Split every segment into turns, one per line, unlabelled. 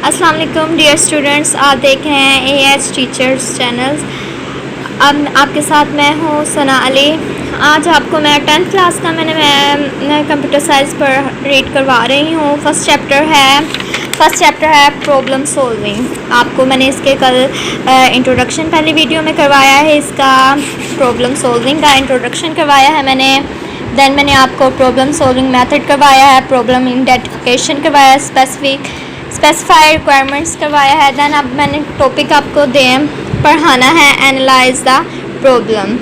अस्सलाम वालेकुम dear students, आप देख रहे हैं एएच टीचर्स चैनल। अब आपके साथ मैं हूँ सना अली। आज आपको मैं 10th क्लास का मैं कंप्यूटर साइंस पर रीड करवा रही हूँ। फर्स्ट चैप्टर है प्रॉब्लम सॉल्विंग। आपको मैंने इसके कल इंट्रोडक्शन पहले वीडियो में करवाया है। इसका प्रॉब्लम सॉल्विंग का इंट्रोडक्शन करवाया है देन मैंने आपको प्रॉब्लम सॉल्विंग मेथड करवाया है, प्रॉब्लम आइडेंटिफिकेशन करवाया है, स्पेसिफाई रिक्वायरमेंट्स करवाया है। देन अब मैंने टॉपिक आपको पढ़ाना है एनालाइज द प्रॉब्लम,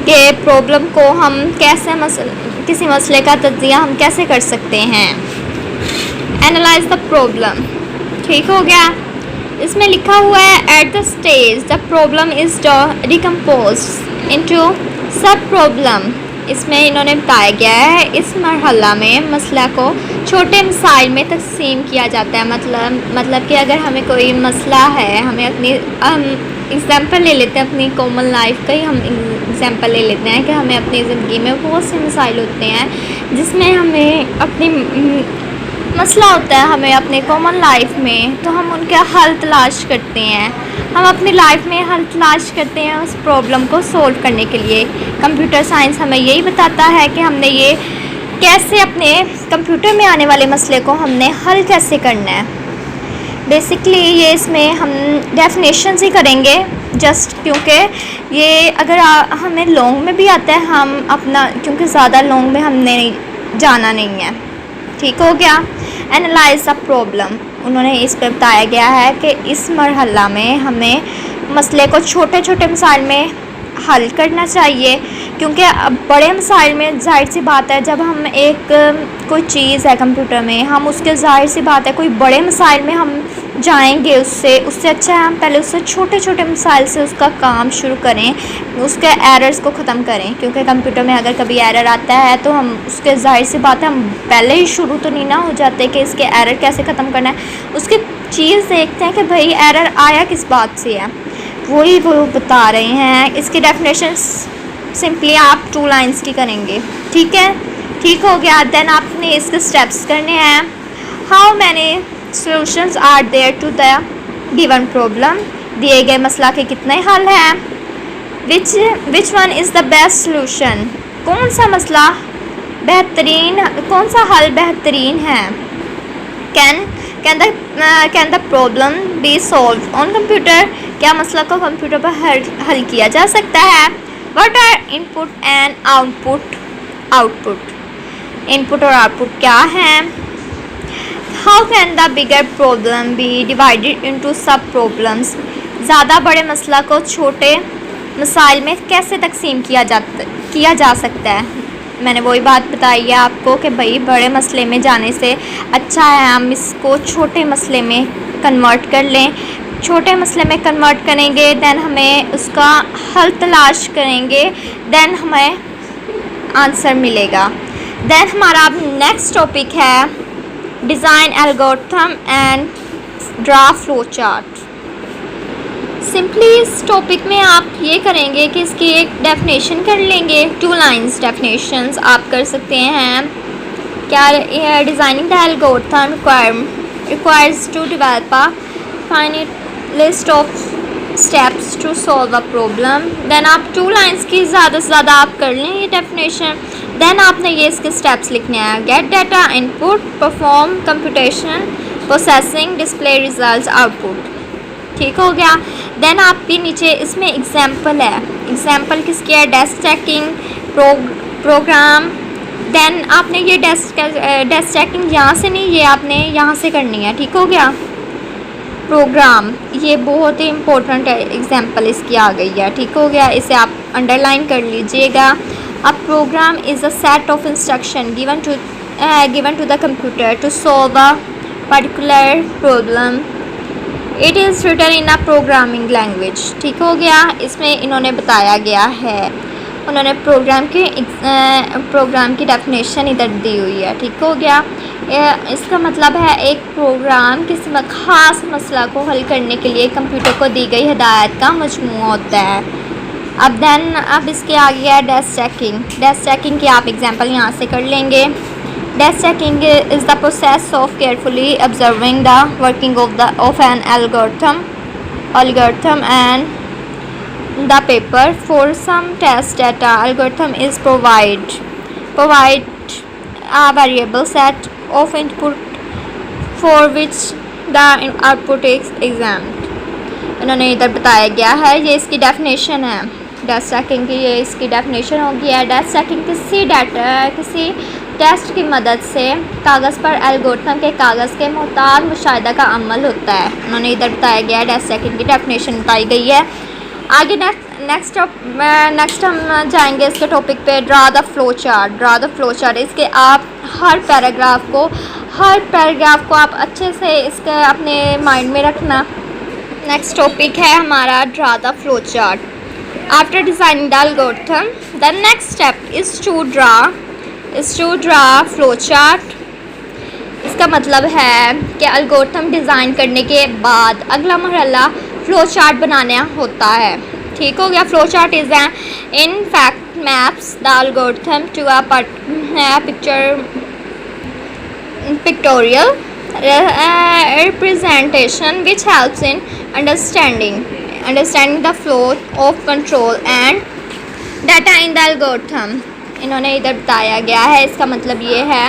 कि प्रॉब्लम को हम कैसे किसी मसले का तज्जिया हम कैसे कर सकते हैं। एनालाइज द प्रॉब्लम, ठीक हो गया। इसमें लिखा हुआ है at the stage the problem is decomposed into सब प्रॉब्लम। इसमें इन्होंने बताया गया है इस मरहला में मसला को छोटे मसाइल में तकसीम किया जाता है। मतलब कि अगर हमें कोई मसला है, हमें अपनी एग्ज़ाम्पल ले लेते हैं अपनी कॉमन लाइफ का ही हम एग्ज़ाम्पल ले लेते हैं कि हमें अपनी ज़िंदगी में बहुत से मसाइल होते हैं जिसमें हमें अपनी मसला होता है हमें अपने कॉमन लाइफ में, तो हम उनका हल तलाश करते हैं। हम अपनी लाइफ में हल तलाश करते हैं उस प्रॉब्लम को सॉल्व करने के लिए। कंप्यूटर साइंस हमें यही बताता है कि हमने ये कैसे अपने कंप्यूटर में आने वाले मसले को हमने हल कैसे करना है। बेसिकली ये इसमें हम डेफिनेशंस ही करेंगे जस्ट, क्योंकि ये अगर हमें लॉन्ग में भी आता है हम अपना, क्योंकि ज़्यादा लॉन्ग में हमने जाना नहीं है। ठीक हो गया। एनालाइज द प्रॉब्लम, उन्होंने इस पर बताया गया है कि इस मरहला में हमें मसले को छोटे छोटे मसाइल में हल करना चाहिए, क्योंकि अब बड़े मसाइल में जाहिर सी बात है जब हम कोई चीज़ है कंप्यूटर में, हम उसके जाहिर सी बात है कोई बड़े मसाइल में हम जाएंगे उससे अच्छा है हम पहले उससे छोटे छोटे मसाइल से उसका काम शुरू करें, उसके एरर्स को ख़त्म करें। क्योंकि कंप्यूटर में अगर कभी एरर आता है तो हम उसके जाहिर सी बात है हम पहले ही शुरू तो नहीं ना हो जाते कि इसके एरर कैसे ख़त्म करना है। उसकी चीज़ देखते हैं कि भाई एरर आया किस बात से है, वही वो बता रहे हैं। इसकी डेफिनेशन सिंपली आप 2 लाइन्स की करेंगे, ठीक है। ठीक हो गया। देन आपने इसके स्टेप्स करने हैं। How many solutions are there to the given problem, दिए गए मसला के कितने हल हैं। Which one is the best solution, कौन सा मसला बेहतरीन, कौन सा हल बेहतरीन है। Can the problem be solve on computer, क्या मसला को कंप्यूटर पर हल किया जा सकता है। What are input and output, input और आउटपुट क्या हैं। How can the bigger problem be divided into sub problems, ज़्यादा बड़े मसला को छोटे मसाइल में कैसे तकसीम किया जा सकता है। मैंने वही बात बताई है आपको कि भाई बड़े मसले में जाने से अच्छा है हम इसको छोटे मसले में कन्वर्ट कर लें। छोटे मसले में कन्वर्ट करेंगे देन हमें उसका हल तलाश करेंगे, देन हमें आंसर मिलेगा। देन हमारा अब नेक्स्ट टॉपिक है design algorithm and draw flow chart. Simply इस टॉपिक में आप ये करेंगे कि इसकी एक डेफिनेशन कर लेंगे। 2 लाइन्स डेफिनेशंस आप कर सकते हैं। क्या designing the algorithm requires to develop a finite list of steps to solve a problem. Then आप 2 लाइन्स की ज़्यादा से ज़्यादा आप कर लें ये डेफिनेशन। देन आपने ये इसके स्टेप्स लिखने हैं। Gate data input, perform computation, processing, display results, output. ठीक हो गया। देन आपके नीचे इसमें एग्जाम्पल है। एग्जाम्पल किसकी है, डेस्क चेकिंग, प्रोग्राम। देन आपने ये डेस्क चेकिंग यहाँ से नहीं, ये आपने यहाँ से करनी है। ठीक हो गया। प्रोग्राम, ये बहुत ही इम्पोर्टेंट है, एग्जाम्पल इसकी आ गई है। ठीक हो गया, इसे आप अंडरलाइन कर लीजिएगा। A program is a set of instruction given to the computer to solve a particular problem. It is written in a programming language. ठीक हो गया। इसमें इन्होंने बताया गया है, उन्होंने प्रोग्राम की डेफिनेशन इधर दी हुई है। ठीक हो गया। इसका मतलब है एक प्रोग्राम किसी ख़ास मसला को हल करने के लिए कंप्यूटर को दी गई हिदायत का मजमूआ होता है। अब इसके आगे है डेस्क चेकिंग। डेस्क चेकिंग की आप एग्जांपल यहाँ से कर लेंगे। Desk checking is the process of carefully observing the working of an algorithm and the paper. For some test data, algorithm is provide a variable set of input for which the output is examined. इन्होंने इधर बताया गया है, ये इसकी definition है desk checking की, ये इसकी डेफिनेशन होगी है। डेस्क चेकिंग किसी टेस्ट की मदद से कागज़ पर एल्गोरिथम के कागज़ के मुताद मुशाहिदा का अमल होता है। उन्होंने इधर बताया गया है, डेस्क चेकिंग की डेफिनेशन बताई गई है। आगे नेक्स्ट हम जाएंगे इसके टॉपिक पे, ड्रा द फ्लो चार्ट। इसके आप हर पैराग्राफ को आप अच्छे से इसके अपने माइंड में रखना। नेक्स्ट टॉपिक है हमारा draw the flow chart. After designing the algorithm, the next step is to draw flow chart. इसका मतलब है कि एल्गोरिथम डिज़ाइन करने के बाद अगला मरहला फ्लो चार्ट बनाना होता है। ठीक हो गया। Flow chart is in fact maps the algorithm to a pictorial representation which helps in understanding the flow of control and data in the algorithm। इन्होंने इधर बताया गया है, इसका मतलब ये है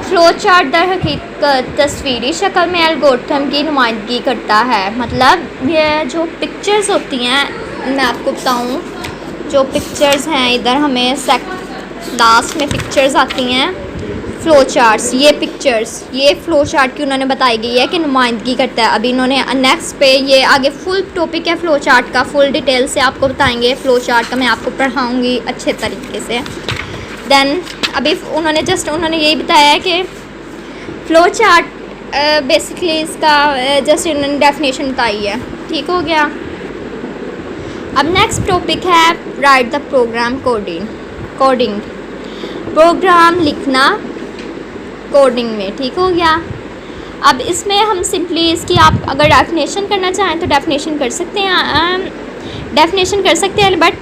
फ्लो चार्ट दर हकीकत तस्वीरी शक्ल में एल्गोरिथम की नुमाइंदगी करता है। मतलब ये जो पिक्चर्स होती हैं, मैं आपको बताऊँ, जो पिक्चर्स हैं इधर हमें लास्ट में पिक्चर्स आती हैं, फ्लो चार्ट्स, ये फ्लो चार्ट की उन्होंने बताई गई है कि नुमाइंदगी करता है। अभी इन्होंने नेक्स्ट पे ये आगे फुल टॉपिक है फ्लो चार्ट का, फुल डिटेल से आपको बताएंगे फ्लो चार्ट का, मैं आपको पढ़ाऊँगी अच्छे तरीके से। देन अभी उन्होंने यही बताया है कि फ्लो चार्ट बेसिकली इसका जस्ट इन्होंने डेफिनेशन बताई है। ठीक हो गया। अब नेक्स्ट टॉपिक है write the program coding, program लिखना कोडिंग में। ठीक हो गया। अब इसमें हम सिंपली इसकी आप अगर डेफिनेशन करना चाहें तो डेफिनेशन कर सकते हैं, बट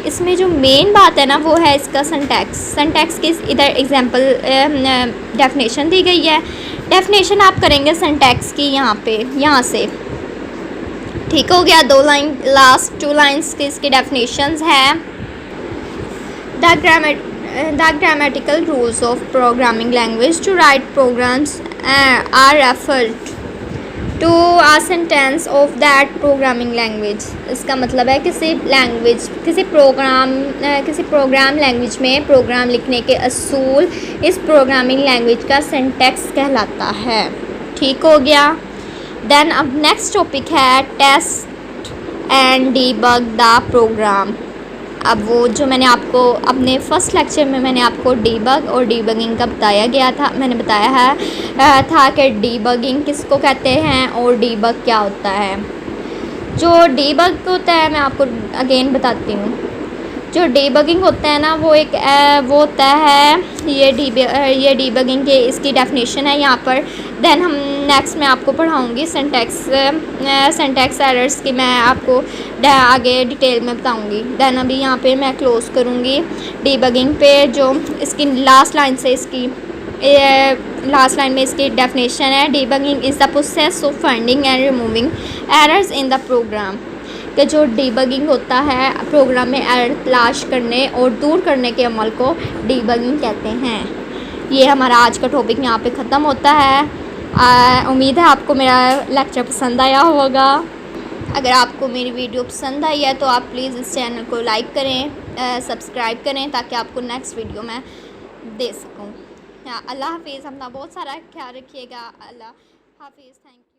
इसमें जो मेन बात है ना वो है इसका सिंटैक्स की इधर एग्जांपल डेफिनेशन दी गई है। डेफिनेशन आप करेंगे सिंटैक्स की यहाँ से। ठीक हो गया। लास्ट 2 लाइन्स की इसकी डेफिनेशंस है। The grammatical rules of programming language to write programs are referred to a sentence of that programming language। इसका मतलब है किसी प्रोग्राम लैंग्वेज में प्रोग्राम लिखने के असूल इस प्रोग्रामिंग लैंग्वेज का सिंटैक्स कहलाता है। ठीक हो गया। देन अब नेक्स्ट टॉपिक है test and debug the program. अब वो जो मैंने आपको अपने फर्स्ट लेक्चर में मैंने आपको डीबग और डीबगिंग का मैंने बताया था कि डीबगिंग किसको कहते हैं और डीबग क्या होता है। जो डीबग होता है मैं आपको अगेन बताती हूँ। जो डीबगिंग होता है ना वो होता है ये डीबगिंग के इसकी डेफिनेशन है यहाँ पर। देन हम नेक्स्ट में आपको पढ़ाऊँगी सिंटैक्स एरर्स की, मैं आपको आगे डिटेल में बताऊँगी। देन अभी यहाँ पे मैं क्लोज़ करूँगी डीबगिंग पे। जो इसकी लास्ट लाइन में इसकी डेफिनेशन है, debugging is the process of finding and removing errors in the program. कि जो डीबगिंग होता है प्रोग्राम में एरर तलाश करने और दूर करने के अमल को डीबगिंग कहते हैं। ये हमारा आज का टॉपिक यहाँ पे ख़त्म होता है। उम्मीद है आपको मेरा लेक्चर पसंद आया होगा। अगर आपको मेरी वीडियो पसंद आई है तो आप प्लीज़ इस चैनल को लाइक करें, सब्सक्राइब करें ताकि आपको नेक्स्ट वीडियो मैं दे सकूँ। अल्लाह हाफिज़। अपना बहुत सारा ख्याल रखिएगा। अल्लाह हाफिज़। Thank you.